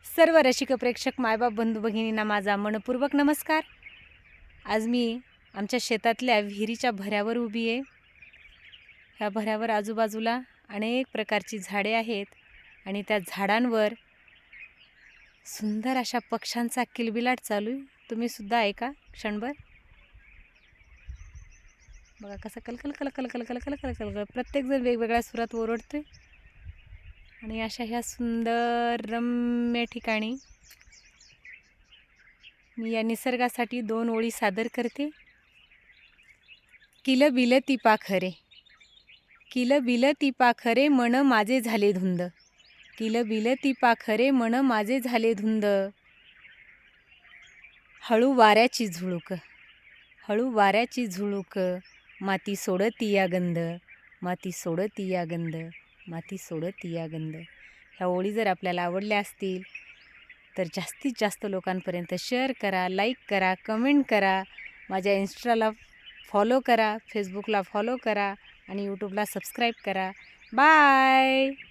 सर्व रसिक प्रेक्षक मायबाप बंधू भगिनींना माझा मनपूर्वक नमस्कार। आज मी आमच्या शेतातल्या विहिरीच्या भऱ्यावर उभी आहे। ह्या भऱ्यावर आजूबाजूला अनेक प्रकारची झाडे आहेत आणि त्या झाडांवर सुंदर अशा पक्ष्यांचा किलबिलाट चालू आहे। तुम्ही सुद्धा ऐका क्षणभर। बघा कसं कलकल कलकल कलकल कलकल कलकल प्रत्येक जण वेगवेगळ्या सुरात ओरडतोय। आणि अशा ह्या सुंदर रम्य ठिकाणी मी या निसर्गासाठी 2 ओळी सादर करते। किलबिलती पाखरे, किलबिलती पाखरे मन माझे झाले धुंद, किलबिलती पाखरे मन माझे झाले धुंद। हळू वाऱ्याची झुळूक, हळू वाऱ्याची झुळूक, माती सोडती या गंध, माती सोडती या गंध, माती सोडती या गंध। ह्या ओळी जर आपल्याला आवडल्या असतील तर जास्तीत जास्त लोकांपर्यंत शेअर करा, लाईक करा, कमेंट करा। माझ्या इंस्टाला फॉलो करा, फेसबुकला फॉलो करा आणि यूट्यूबला सबस्क्राईब करा। बाय।